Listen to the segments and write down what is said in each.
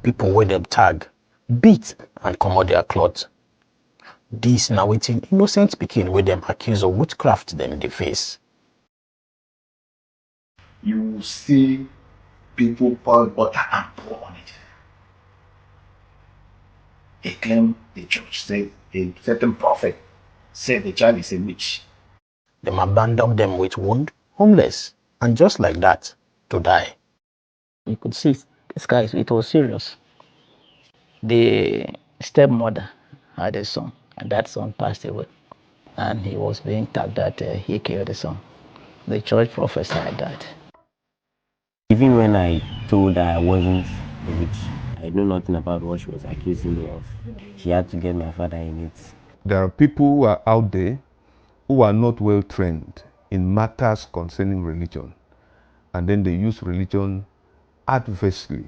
people with them tag, beat and comot their cloth. This na wetin innocent pikin with them accused of witchcraft them dey face. You see people pour butter and pour on it. They claim the church said a certain prophet said the child is a witch. Them abandon them with wound, homeless, and just like that, to die. You could see this guy, it was serious. The stepmother had a son, and that son passed away. And he was being tagged that he killed the son. The church prophesied that. Even when I told her I wasn't a witch, I know nothing about what she was accusing me of. She had to get my father in it. There are people who are out there who are not well trained in matters concerning religion, and then they use religion adversely.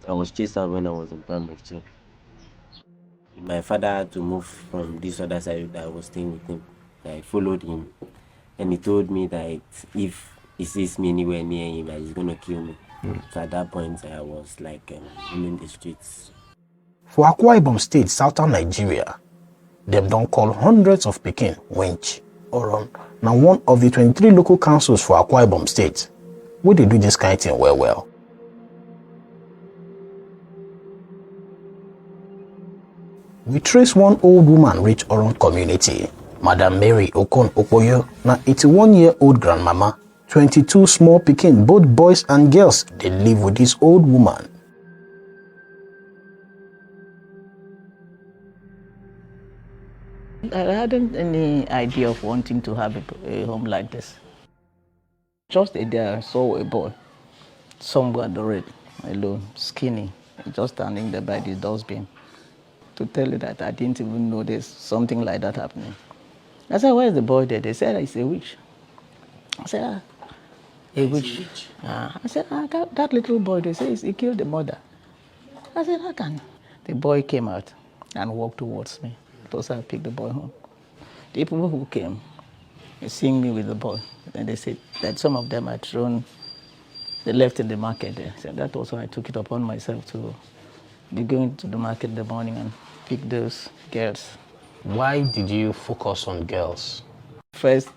I was chased out when I was in primary 2. My father had to move from this other side that I was staying with him. I followed him, and he told me that if he sees me anywhere near him, that he's going to kill me. So at that point, I was like in the streets. For Akwa-Ibom State, southern Nigeria, them don't call hundreds of pikin wench or now one of the 23 local councils for Akwa-Ibom State, where they do this kind of thing well. We trace one old woman reach Oron community, Madam Mary Okon Opoyo, na 81-year-old grandmama, 22 small pikin, both boys and girls, they live with this old woman. I hadn't any idea of wanting to have a home like this. Just a day I saw a boy, somewhere at the road, alone, skinny, just standing there by the dustbin. To tell you that I didn't even know there's something like that happening. I said, where's the boy there? They said, it's a witch. I said, a witch? I said, that little boy, they say he killed the mother. I said, how can? The boy came out and walked towards me. So I picked the boy home. The people who came, seeing me with the boy, and they said that some of them had thrown, they left in the market there. So that was why I took it upon myself to be going to the market in the morning and pick those girls. Why did you focus on girls? First,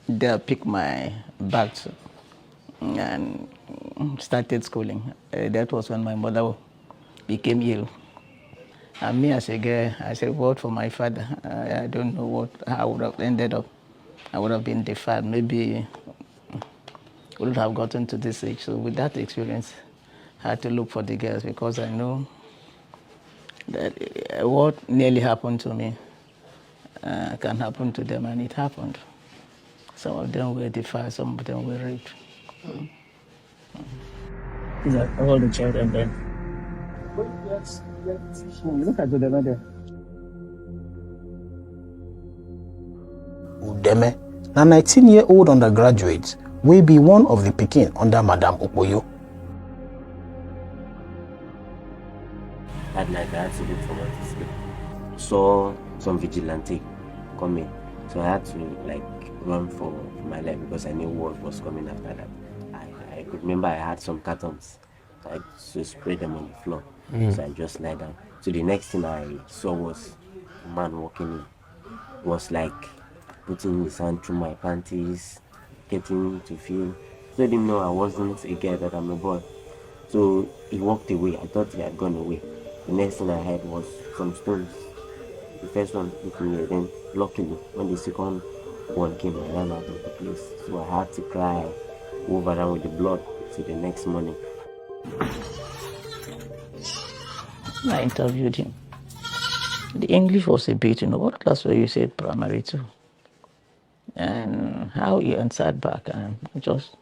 they picked my bag and started schooling. That was when my mother became ill. And me as a girl, I said, what for my father? I don't know how I would have ended up. I would have been defied. Maybe wouldn't have gotten to this age. So with that experience, I had to look for the girls because I know that what nearly happened to me can happen to them, and it happened. Some of them were defied, some of them were raped. These are all the children then. Look at them there. Udeme, a 19-year-old undergraduate, will be one of the pikin under Madam Opoyo. That night I had to look for what to sleep. Saw some vigilante coming, so I had to run for my life because I knew what was coming after that. I could remember I had some cartons. I to spray them on the floor, so I just lie down. So the next thing I saw was a man walking in. It was like putting his hand through my panties, getting to feel. Told him no, I wasn't a girl, that I'm a boy. So he walked away. I thought he had gone away. The next thing I heard was some stones. The first one hit me, then luckily when the second one came, I ran out of the place. So I had to cry, move around with the blood till the next morning. I interviewed him. The English was a bit, what class were you? Said primary 2. And how he answered back, and just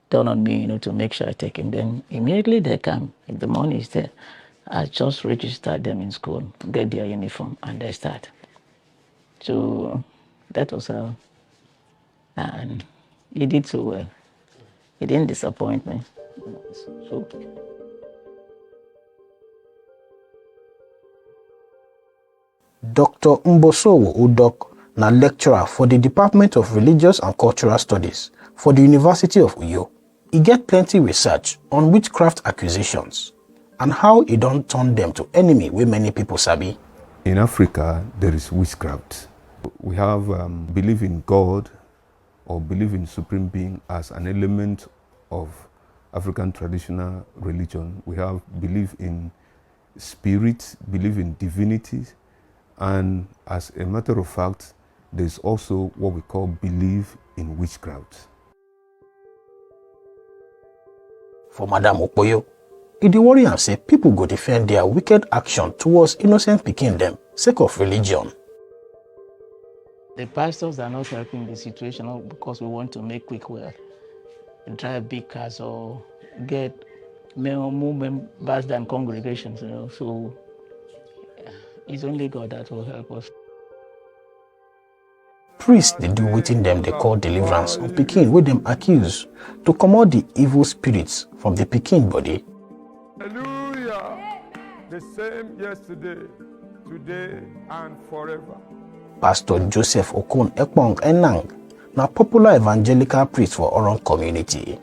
dawned on me, to make sure I take him. Then immediately they come. If the money is there, I just registered them in school, get their uniform, and they start. So that was how. And he did so well. He didn't disappoint me. So. Dr. Mbosowo Udok, na lecturer for the Department of Religious and Cultural Studies for the University of Uyo. He get plenty research on witchcraft accusations and how he don't turn them to enemy wey many people sabi. In Africa, there is witchcraft. We have belief in God or belief in supreme being as an element of African traditional religion. We have belief in spirit, belief in divinities, and as a matter of fact, there's also what we call belief in witchcraft. For Madam Okpoyo, e dey worry am say people go defend their wicked action towards innocent pikin dem sake of religion. The pastors are not helping the situation because we want to make quick wealth, drive big cars or get more members than congregations, So it's only God that will help us. Priests dey do wetin dem dey call deliverance on pikin wey dem accuse to comot the evil spirits from the pikin body. Hallelujah. The same yesterday, today, and forever. Pastor Joseph Okon Ekpong Enang na popular evangelical priest for Orong community.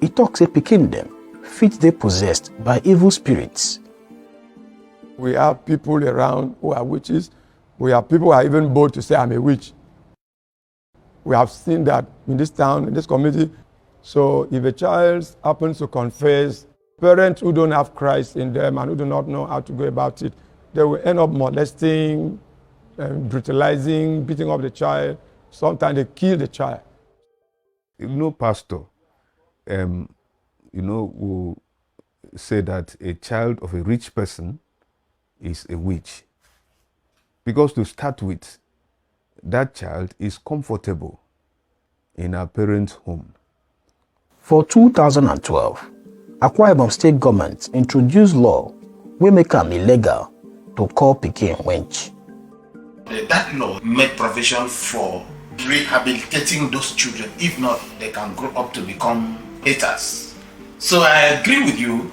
He talks say pikin dem fit dey possessed by evil spirits. We have people around who are witches. We have people who are even bold to say, I'm a witch. We have seen that in this town, in this community. So if a child happens to confess, parents who don't have Christ in them and who do not know how to go about it, they will end up molesting, brutalizing, beating up the child. Sometimes they kill the child. Pastor, will say that a child of a rich person is a witch. Because to start with, that child is comfortable in her parents' home. For 2012, Akwa Ibom State Government introduced law wey make am illegal to call pikin wench. That law made provision for rehabilitating those children. If not, they can grow up to become haters. So I agree with you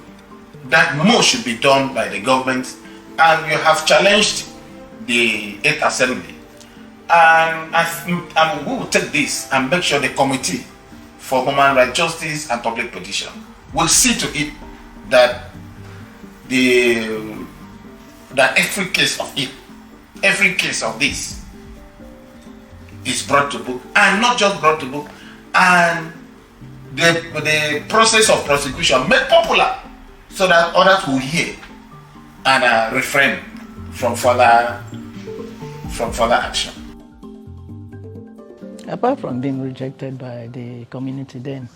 that more should be done by the government, and you have challenged the 8th Assembly. And we will take this and make sure the Committee for Human Rights, Justice and Public Petition will see to it that every case of this is brought to book, and not just brought to book, and the process of prosecution made popular so that others will hear and refrain from further action. Apart from being rejected by the community, then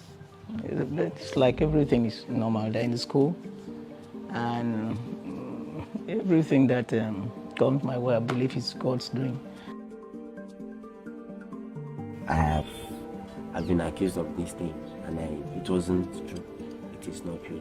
it's like everything is normal. They're in the school, and everything that comes my way, I believe is God's doing. I've been accused of this thing, and it wasn't true. It is not true.